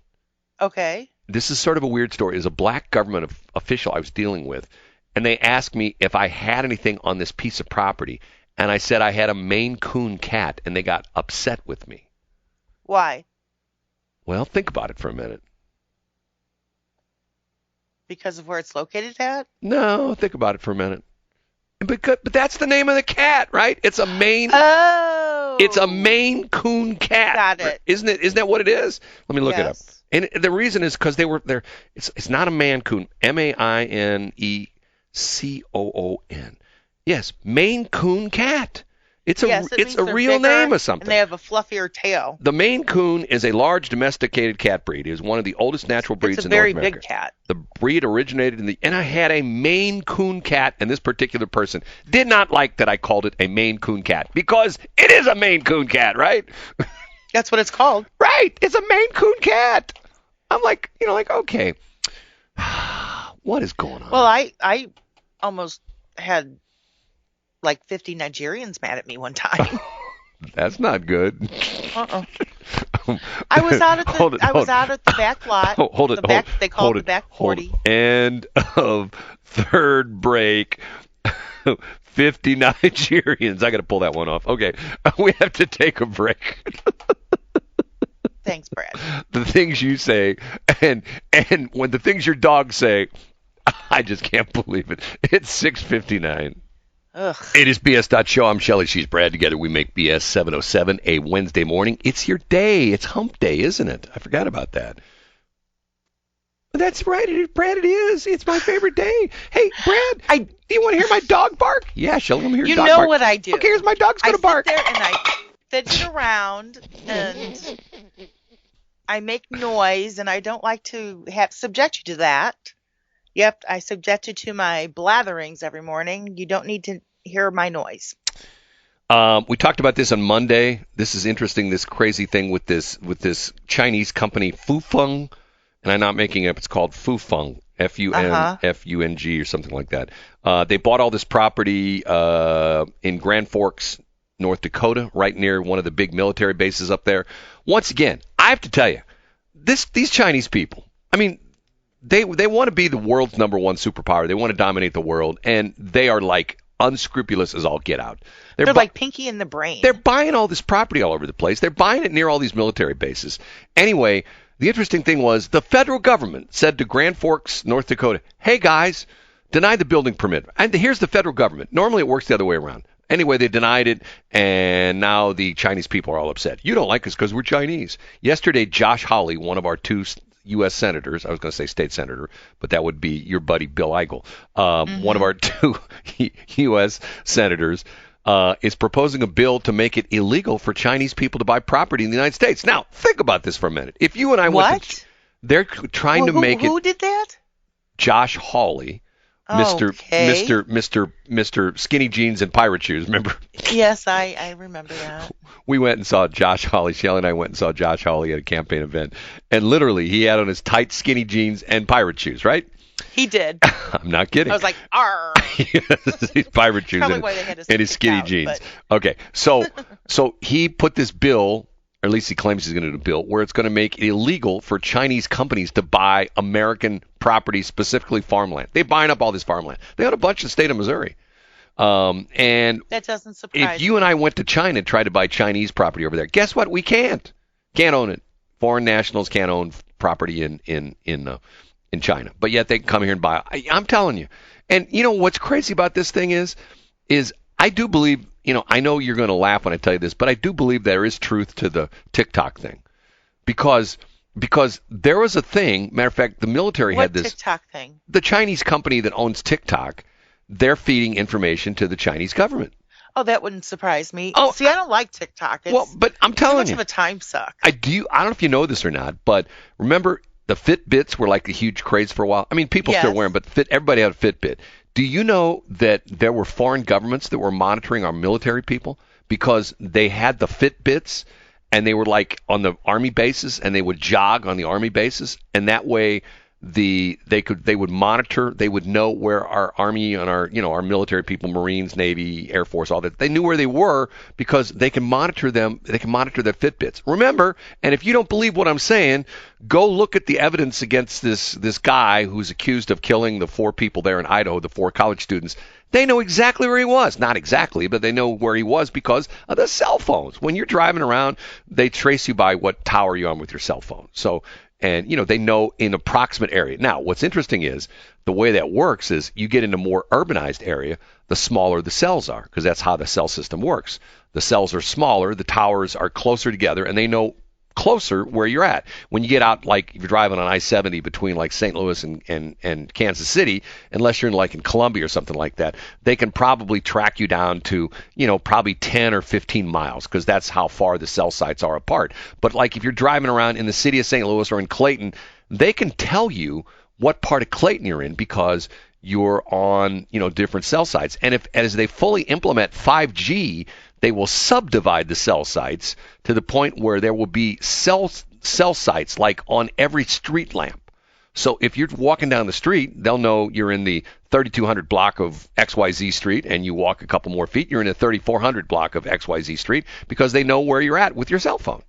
Okay. This is sort of a weird story. It was a black government official I was dealing with, and they asked me if I had anything on this piece of property, and I said I had a Maine Coon cat, and they got upset with me. Why? Well, think about it for a minute. Because of where it's located at? No, think about it for a minute. But that's the name of the cat, right? It's a Maine. Oh. It's a Maine Coon cat. Got it. Isn't it? Isn't that what it is? Let me look it up. Yes. And the reason is because they were there. It's not a Maine Coon. Mainecoon. Yes, Maine Coon cat. It's a Yes, it it's means a they're real bigger, name or something. And they have a fluffier tail. The Maine Coon is a large domesticated cat breed. It is one of the oldest natural breeds It's a in North very America. big cat. The breed originated and I had a Maine Coon cat, and this particular person did not like that I called it a Maine Coon cat because it is a Maine Coon cat, right? That's what it's called. Right, it's a Maine Coon cat. I'm like, okay, what is going on? Well, I almost had like 50 Nigerians mad at me one time. That's not good. Uh-uh. I was out at the back lot. Hold it. They call it the back 40. End of third break. 50 Nigerians. I got to pull that one off. Okay, we have to take a break. Thanks, Brad. The things you say, and when the things your dogs say, I just can't believe it. It's 6:59. Ugh. It is BS.Show. I'm Shelley. She's Brad. Together we make BS 707 a Wednesday morning. It's your day. It's hump day, isn't it? I forgot about that. That's right, Brad. It is. It's my favorite day. Hey, Brad, do you want to hear my dog bark? Yeah, Shelley, let me hear your dog bark. You know what I do. Okay, here's my dog's going to bark. I sit there and I fidget around and I make noise, and I don't like to subject you to that. Yep, I subject you to my blatherings every morning. You don't need to hear my noise. We talked about this on Monday. This is interesting, this crazy thing with this Chinese company, Fufeng. And I'm not making it up. It's called Fufeng, Fung, or something like that. They bought all this property in Grand Forks, North Dakota, right near one of the big military bases up there. Once again, I have to tell you, these Chinese people, I mean, they want to be the world's number one superpower. They want to dominate the world, and they are like unscrupulous as all get out. They're like Pinky in the Brain. They're buying all this property all over the place. They're buying it near all these military bases. Anyway, the interesting thing was the federal government said to Grand Forks, North Dakota, hey, guys, deny the building permit. And here's the federal government. Normally it works the other way around. Anyway, they denied it, and now the Chinese people are all upset. You don't like us because we're Chinese. Yesterday, Josh Hawley, one of our two U.S. senators, I was going to say state senator, but that would be your buddy Bill Eigel, one of our two U.S. senators, is proposing a bill to make it illegal for Chinese people to buy property in the United States. Now, think about this for a minute. If you and I went to, they're trying to make it. Who did that? Josh Hawley, Mr. Skinny Jeans and Pirate Shoes. Remember? Yes, I remember that. We went and saw Josh Hawley. Shelley and I went and saw Josh Hawley at a campaign event, and literally he had on his tight skinny jeans and pirate shoes. Right? He did. I'm not kidding. I was like, "Arr!" His pirate shoes Probably why they had to and his skinny out, jeans. But... Okay, so he put this bill, or at least he claims he's going to do a bill, where it's going to make it illegal for Chinese companies to buy American property, specifically farmland. They're buying up all this farmland. They own a bunch in the state of Missouri. And That doesn't surprise if you and I went to China and tried to buy Chinese property over there, guess what? We can't. Can't own it. Foreign nationals can't own property in China. But yet they can come here and buy. I'm telling you. And you know what's crazy about this thing is I do believe, I know you're going to laugh when I tell you this, but I do believe there is truth to the TikTok thing. Because there was a thing, matter of fact, the military had this. What TikTok thing? The Chinese company that owns TikTok, they're feeding information to the Chinese government. Oh, that wouldn't surprise me. Oh, see, I don't like TikTok. It's Well, but I'm too telling much you, of a time suck. I don't know if you know this or not, but remember the Fitbits were like a huge craze for a while. I mean, people still Yes. wear them, but everybody had a Fitbit. Do you know that there were foreign governments that were monitoring our military people because they had the Fitbits and they were like on the army bases and they would jog on the army bases, and that way they would monitor, they would know where our army and our our military people, Marines, Navy, Air Force, all that, they knew where they were because they can monitor them, they can monitor their Fitbits. Remember, and if you don't believe what I'm saying, go look at the evidence against this guy who's accused of killing the 4 people there in Idaho, the 4 college students. They know exactly where he was. Not exactly, but they know where he was because of the cell phones. When you're driving around, they trace you by what tower you're on with your cell phone. So, and they know in approximate area. Now, what's interesting is the way that works is you get into more urbanized area, the smaller the cells are, because that's how the cell system works. The cells are smaller, the towers are closer together, and they know closer where you're at. When you get out, like if you're driving on I-70 between like St. Louis and Kansas City, unless you're in Columbia or something like that, they can probably track you down to, probably 10 or 15 miles because that's how far the cell sites are apart. But like if you're driving around in the city of St. Louis or in Clayton, they can tell you what part of Clayton you're in because you're on, different cell sites. And as they fully implement 5G, they will subdivide the cell sites to the point where there will be cell sites like on every street lamp. So if you're walking down the street, they'll know you're in the 3200 block of XYZ Street, and you walk a couple more feet, you're in the 3400 block of XYZ Street because they know where you're at with your cell phone.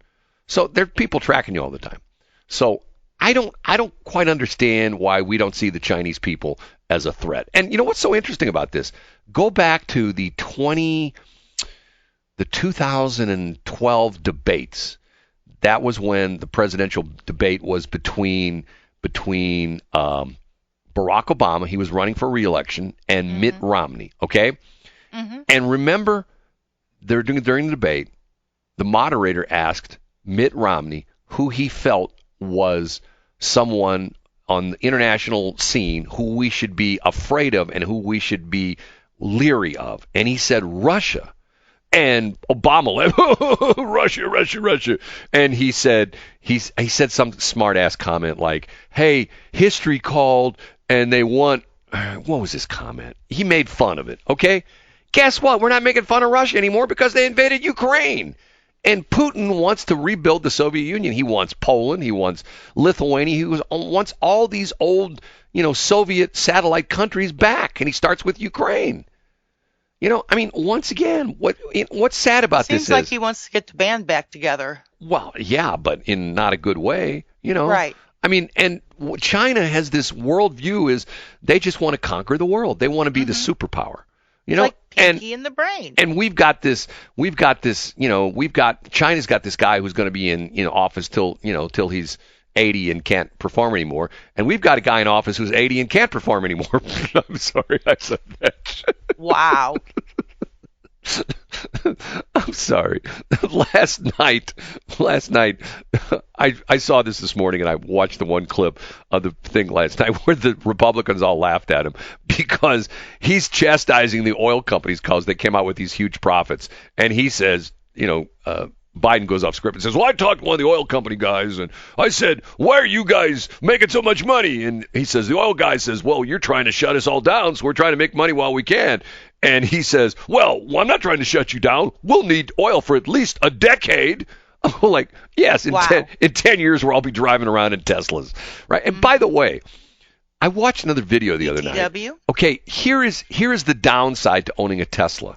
So there are people tracking you all the time. So I don't quite understand why we don't see the Chinese people as a threat. And you know what's so interesting about this? Go back to the 2012 debates. That was when the presidential debate was between Barack Obama, he was running for re-election, and Mitt Romney, okay? Mm-hmm. And remember, during the debate, the moderator asked Mitt Romney who he felt was someone on the international scene who we should be afraid of and who we should be leery of. And he said Russia. And Obama went, Russia. And he said some smart ass comment like, hey, history called and they want, what was his comment? He made fun of it. Okay. Guess what? We're not making fun of Russia anymore because they invaded Ukraine. And Putin wants to rebuild the Soviet Union. He wants Poland. He wants Lithuania. He wants all these old, Soviet satellite countries back. And he starts with Ukraine. Once again, what's sad about this is... Seems like he wants to get the band back together. Well, yeah, but in not a good way, Right. And China has this worldview is they just want to conquer the world. They want to be the superpower. It's like Pinky in the Brain. And China's got this guy who's going to be in office till he's 80 and can't perform anymore. And we've got a guy in office who's 80 and can't perform anymore. I'm sorry I said that. Wow. I'm sorry. Last night, I saw this morning, and I watched the one clip of the thing last night where the Republicans all laughed at him because he's chastising the oil companies because they came out with these huge profits. And he says, Biden goes off script and says, well, I talked to one of the oil company guys, and I said, why are you guys making so much money? And he says, the oil guy says, well, you're trying to shut us all down, so we're trying to make money while we can. And he says, well, I'm not trying to shut you down. We'll need oil for at least a decade. I'm like, yes, in 10 years, we'll all be driving around in Teslas. Right. And by the way, I watched another video the other night. Okay, here is the downside to owning a Tesla.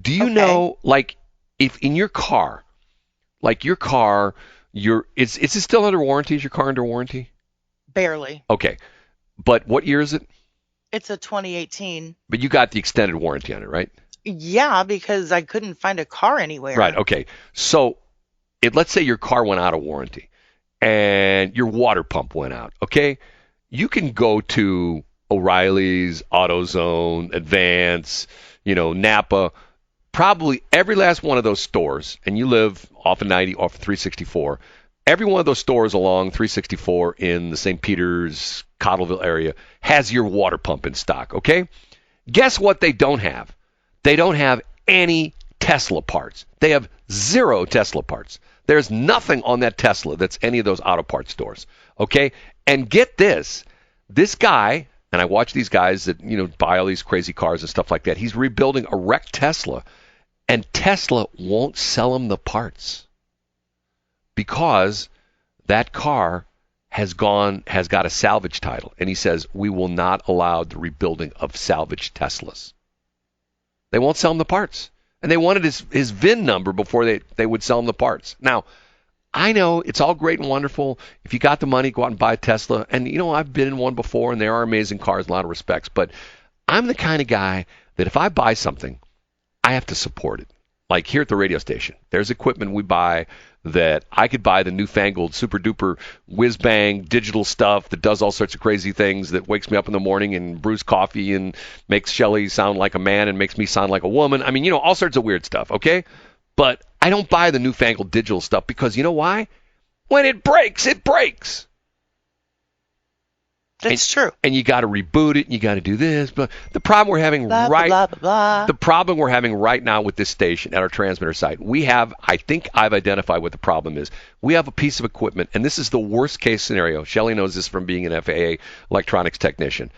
Do you know, like, if in your car, Like your car, is it still under warranty? Is your car under warranty? Barely. Okay. But what year is it? It's a 2018. But you got the extended warranty on it, right? Yeah, because I couldn't find a car anywhere. Right. Okay. So let's say your car went out of warranty and your water pump went out. Okay. You can go to O'Reilly's, AutoZone, Advance, Napa, probably every last one of those stores, and you live off of 90, off of 364, every one of those stores along 364 in the St. Peter's, Cottleville area has your water pump in stock, okay? Guess what they don't have? They don't have any Tesla parts. They have 0 Tesla parts. There's nothing on that Tesla that's any of those auto parts stores, okay? And get this guy, and I watch these guys that, buy all these crazy cars and stuff like that. He's rebuilding a wrecked Tesla, and Tesla won't sell him the parts because that car has got a salvage title. And he says, we will not allow the rebuilding of salvaged Teslas. They won't sell him the parts. And they wanted his VIN number before they would sell him the parts. Now, I know it's all great and wonderful. If you got the money, go out and buy a Tesla. And, I've been in one before, and they are amazing cars in a lot of respects. But I'm the kind of guy that if I buy something, I have to support it. Like here at the radio station, there's equipment we buy that I could buy the newfangled super duper whiz bang digital stuff that does all sorts of crazy things that wakes me up in the morning and brews coffee and makes Shelley sound like a man and makes me sound like a woman. I mean, all sorts of weird stuff, okay? But I don't buy the newfangled digital stuff because you know why? When it breaks, it breaks. That's true. And you got to reboot it, and you got to do this. But the problem we're having the problem we're having right now with this station at our transmitter site, I think I've identified what the problem is. We have a piece of equipment, and this is the worst case scenario. Shelley knows this from being an FAA electronics technician.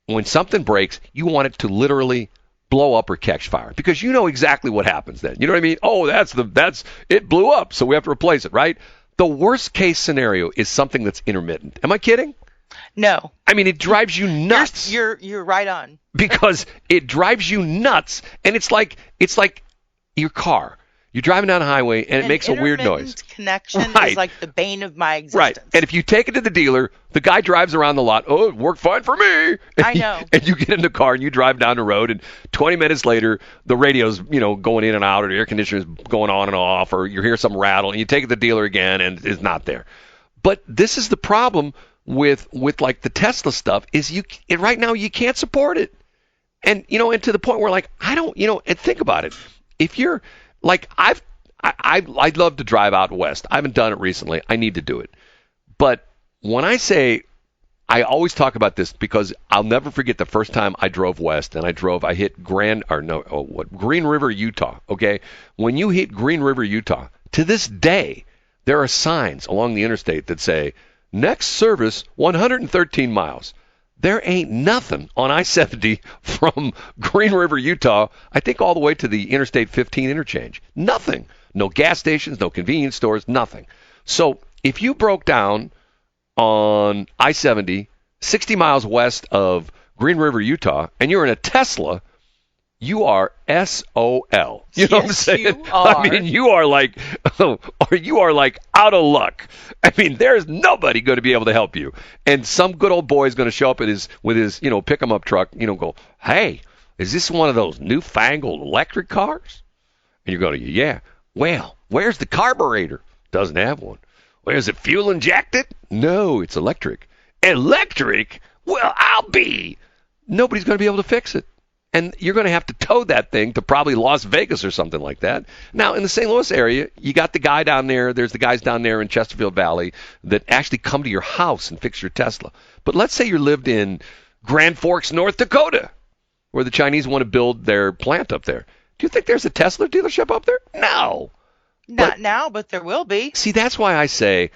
When something breaks, you want it to literally blow up or catch fire because you know exactly what happens then. You know what I mean? Oh, that's it blew up, so we have to replace it, right? The worst case scenario is something that's intermittent. Am I kidding? No. I mean, it drives you nuts. You're right on. Because it drives you nuts, and it's like your car. You're driving down a highway, and it makes a weird noise. Intermittent connection Right. is like the bane of my existence. Right. And if you take it to the dealer, the guy drives around the lot. Oh, it worked fine for me. And I know. And you get in the car, and you drive down the road, and 20 minutes later, the radio's going in and out, or the air conditioner's going on and off, or you hear some rattle, and you take it to the dealer again, and it's not there. But this is the problem with like the Tesla stuff is right now you can't support it. And and to the point where like I don't, and think about it. If you're like I'd love to drive out west. I haven't done it recently. I need to do it. But when I say I always talk about this because I'll never forget the first time I drove west and I hit Green River, Utah, okay? When you hit Green River, Utah, to this day there are signs along the interstate that say next service, 113 miles. There ain't nothing on I-70 from Green River, Utah, I think all the way to the Interstate 15 interchange. Nothing. No gas stations, no convenience stores, nothing. So if you broke down on I-70, 60 miles west of Green River, Utah, and you're in a Tesla, you are SOL. You know what I'm saying? You are. I mean, you are like out of luck. I mean, there's nobody going to be able to help you. And some good old boy is going to show up with his pick 'em up truck, go, hey, is this one of those newfangled electric cars? And you're going, yeah. Well, where's the carburetor? Doesn't have one. Well, is it fuel injected? No, it's electric. Electric? Well, I'll be. Nobody's going to be able to fix it. And you're going to have to tow that thing to probably Las Vegas or something like that. Now, in the St. Louis area, you got the guy down there. There's the guys down there in Chesterfield Valley that actually come to your house and fix your Tesla. But let's say you lived in Grand Forks, North Dakota, where the Chinese want to build their plant up there. Do you think there's a Tesla dealership up there? No. Not now, but there will be. See, that's why I say,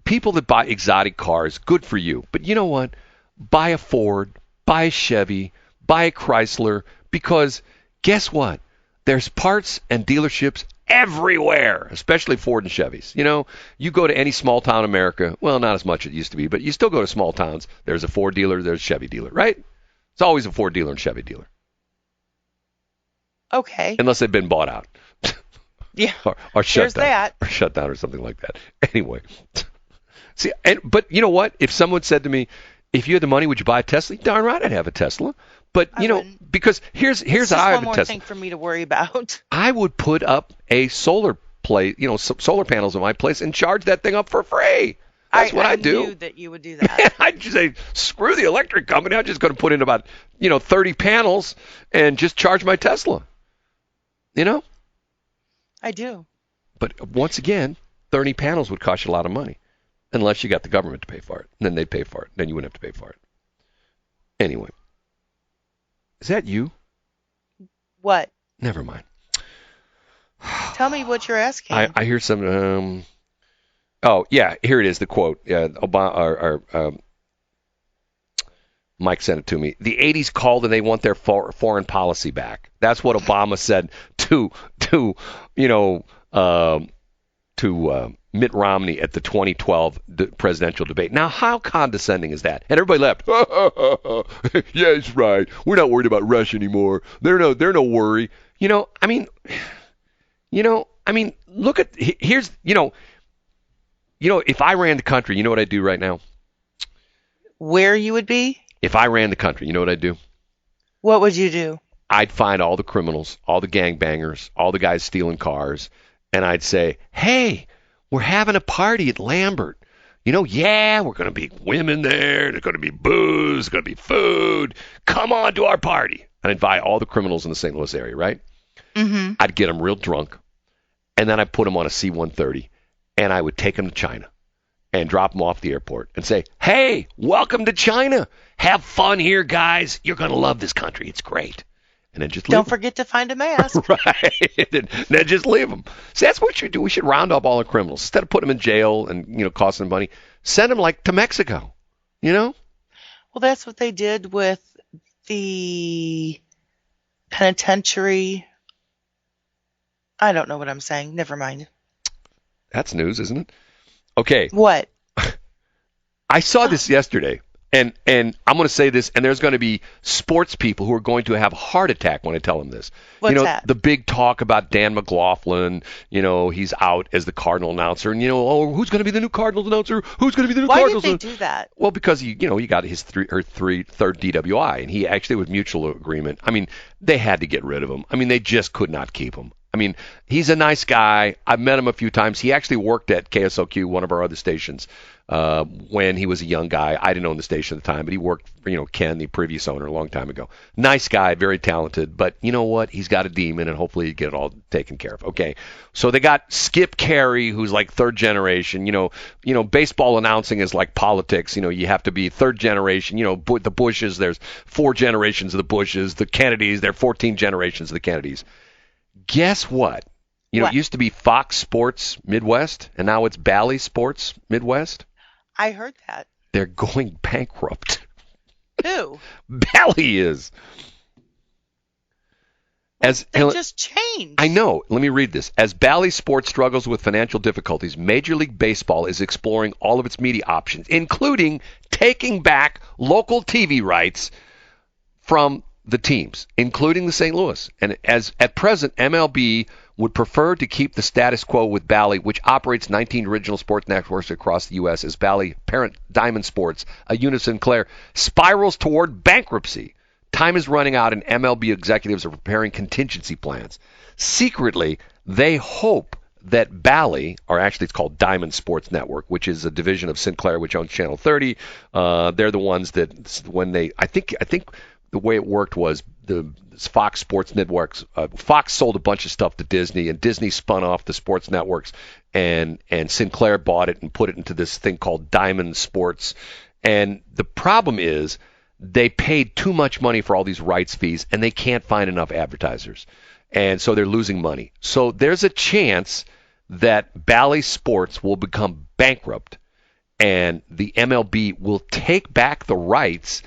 people that buy exotic cars, good for you. But you know what? Buy a Ford, buy a Chevy, buy a Chrysler, because guess what? There's parts and dealerships everywhere, especially Ford and Chevys. You go to any small town in America, well, not as much as it used to be, but you still go to small towns. There's a Ford dealer, there's a Chevy dealer, right? It's always a Ford dealer and Chevy dealer. Okay. Unless they've been bought out. Yeah. Or shut There's down. that. Or shut down or something like that. Anyway. See, but you know what? If someone said to me, if you had the money, would you buy a Tesla? Darn right I'd have a Tesla. But, I wouldn't. because here's It's how just I have one a more Tesla. thing for me to worry about. I would put up a solar solar panels in my place and charge that thing up for free. That's what I do. I knew that you would do that. I'd just say, screw the electric company. I'm just going to put in about, 30 panels and just charge my Tesla. I do. But once again, 30 panels would cost you a lot of money. Unless you got the government to pay for it. Then they'd pay for it. Then you wouldn't have to pay for it. Anyway. Is that you? What? Never mind. Tell me what you're asking. I hear some... oh, yeah. Here it is, the quote. Obama, Mike sent it to me. The 80s called and they want their foreign policy back. That's what Obama said to Mitt Romney at the 2012 presidential debate. Now, how condescending is that? And everybody laughed. Yeah, he's right. We're not worried about Russia anymore. They're no worry. Look at here's if I ran the country, you know what I'd do right now? Where you would be? If I ran the country, you know what I'd do? What would you do? I'd find all the criminals, all the gangbangers, all the guys stealing cars, and I'd say, hey, we're having a party at Lambert. We're going to be women there. There's going to be booze. There's going to be food. Come on to our party. And I'd invite all the criminals in the St. Louis area, right? Mm-hmm. I'd get them real drunk, and then I'd put them on a C-130, and I would take them to China and drop them off the airport and say, hey, welcome to China. Have fun here, guys. You're going to love this country. It's great. And then just leave Don't forget to find a mask. Right. And then just leave them. See, that's what we should do. We should round up all the criminals. Instead of putting them in jail and, costing them money, send them, to Mexico, Well, that's what they did with the penitentiary. I don't know what I'm saying. Never mind. That's news, isn't it? Okay. What? I saw this yesterday. And I'm going to say this, and there's going to be sports people who are going to have a heart attack when I tell them this. What's that? The big talk about Dan McLaughlin, he's out as the Cardinal announcer, and, who's going to be the new Cardinals announcer? Who's going to be the new Cardinals Why did they do that? Well, because, he got his third DWI, and he actually, with mutual agreement, they had to get rid of him. They just could not keep him. He's a nice guy. I've met him a few times. He actually worked at KSLQ, one of our other stations, when he was a young guy. I didn't own the station at the time, but he worked for, Ken, the previous owner, a long time ago. Nice guy, very talented, but you know what? He's got a demon, and hopefully he get it all taken care of. Okay, so they got Skip Carey, who's like third generation. Baseball announcing is like politics. You have to be third generation. The Bushes, there's 4 generations of the Bushes. The Kennedys, there are 14 generations of the Kennedys. Guess what? What? It used to be Fox Sports Midwest, and now it's Bally Sports Midwest. I heard that. They're going bankrupt. Who? Bally is. They just changed. I know. Let me read this. As Bally Sports struggles with financial difficulties, Major League Baseball is exploring all of its media options, including taking back local TV rights from the teams, including the St. Louis. And as at present, MLB would prefer to keep the status quo with Bally, which operates 19 regional sports networks across the U.S. as Bally parent Diamond Sports, a unit of Sinclair, spirals toward bankruptcy. Time is running out, and MLB executives are preparing contingency plans. Secretly, they hope that Bally, or actually it's called Diamond Sports Network, which is a division of Sinclair, which owns Channel 30. They're the ones that when they, I think the way it worked was the Fox Sports Networks. Fox sold a bunch of stuff to Disney, and Disney spun off the sports networks, and Sinclair bought it and put it into this thing called Diamond Sports. And the problem is they paid too much money for all these rights fees, and they can't find enough advertisers. And so they're losing money. So there's a chance that Bally Sports will become bankrupt, and the MLB will take back the rights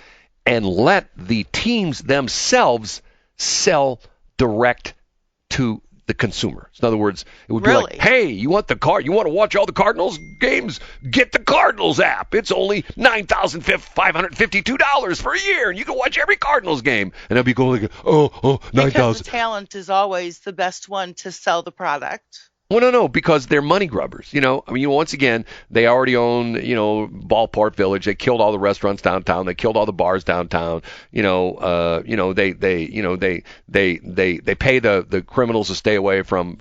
and let the teams themselves sell direct to the consumer. So in other words, it would be Really? like, hey, you want you want to watch all the Cardinals games? Get the Cardinals app. It's only $9,552 for a year, and you can watch every Cardinals game. And I'd be going like, oh, Because $9,000. the talent is always the best one to sell the product. Well, no, because they're money grubbers. I mean, once again, they already own, Ballpark Village. They killed all the restaurants downtown. They killed all the bars downtown. They pay the criminals to stay away from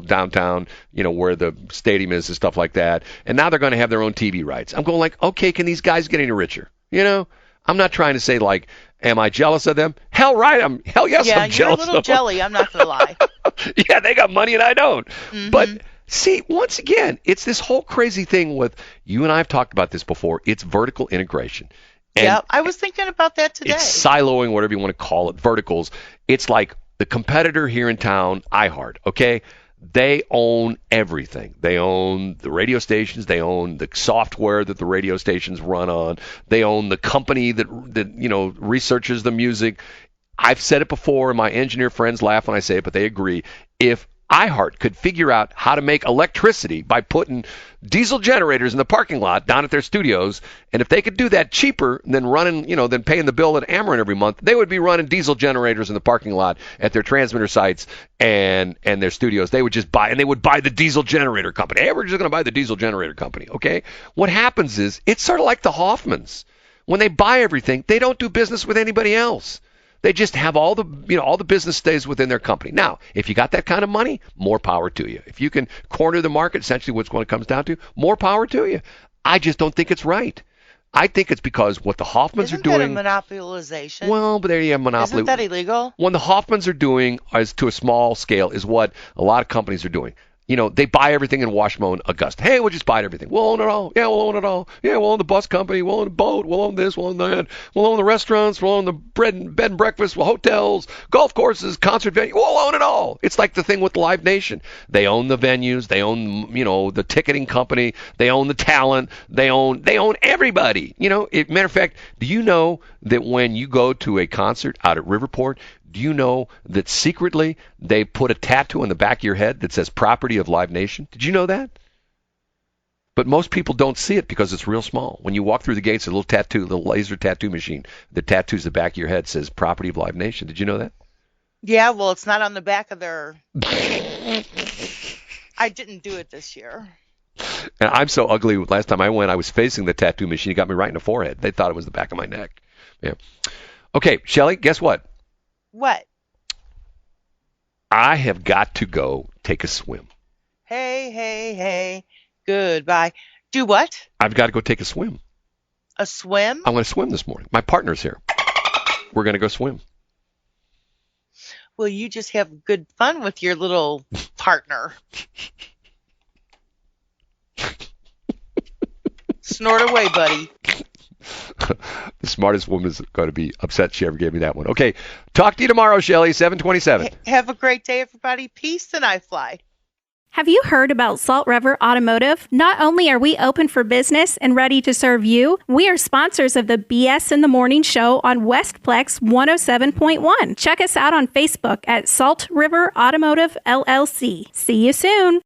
downtown, where the stadium is and stuff like that. And now they're going to have their own TV rights. I'm going like, okay, can these guys get any richer? I'm not trying to say like, am I jealous of them? Hell yes, I'm jealous. Yeah, you're a little jelly. I'm not going to lie. Yeah, they got money and I don't. Mm-hmm. But see, once again, it's this whole crazy thing with you and I have talked about this before. It's vertical integration. And Yeah, I was thinking about that today. it's siloing, whatever you want to call it, verticals. It's like the competitor here in town, iHeart, okay? They own everything. They own the radio stations. They own the software that the radio stations run on. They own the company that researches the music. I've said it before, and my engineer friends laugh when I say it, but they agree. If iHeart could figure out how to make electricity by putting diesel generators in the parking lot down at their studios, and if they could do that cheaper than than paying the bill at Ameren every month, they would be running diesel generators in the parking lot at their transmitter sites and their studios. They would just buy the diesel generator company. Hey, we're just going to buy the diesel generator company, okay? What happens is, it's sort of like the Hoffmans. When they buy everything, they don't do business with anybody else. They just have all the business stays within their company. Now, if you got that kind of money, more power to you. If you can corner the market, essentially what's going to comes down to, more power to you. I just don't think it's right. I think it's because what the Hoffmans are doing. Isn't that a monopolization? Well, but there you have monopoly. Isn't that illegal? What the Hoffmans are doing, as to a small scale, is what a lot of companies are doing. They buy everything in Washmo and Augusta. Hey, we'll just buy everything. We'll own it all. Yeah, we'll own it all. Yeah, we'll own the bus company. We'll own the boat. We'll own this. We'll own that. We'll own the restaurants. We'll own the bed and breakfast. Hotels, golf courses, concert venues. We'll own it all. It's like the thing with Live Nation. They own the venues. They own, the ticketing company. They own the talent. They own everybody. Matter of fact, do you know that when you go to a concert out at Riverport, do you know that secretly they put a tattoo on the back of your head that says property of Live Nation? Did you know that? But most people don't see it because it's real small. When you walk through the gates, a little laser tattoo machine that tattoos the back of your head says property of Live Nation. Did you know that? Yeah, well, it's not on the back of their... I didn't do it this year. And I'm so ugly. Last time I went, I was facing the tattoo machine. It got me right in the forehead. They thought it was the back of my neck. Yeah. Okay, Shelley, guess what? What? I have got to go take a swim. Hey. Goodbye. Do what? I've got to go take a swim. A swim? I'm going to swim this morning. My partner's here. We're going to go swim. Well, you just have good fun with your little partner. Snort away, buddy. The smartest woman is going to be upset she ever gave me that one. Okay, talk to you tomorrow, Shelley, 7:27. Have a great day, everybody. Peace, and I fly. Have you heard about Salt River Automotive? Not only are we open for business and ready to serve you, we are sponsors of the BS in the Morning Show on Westplex 107.1. Check us out on Facebook at Salt River Automotive LLC. See you soon.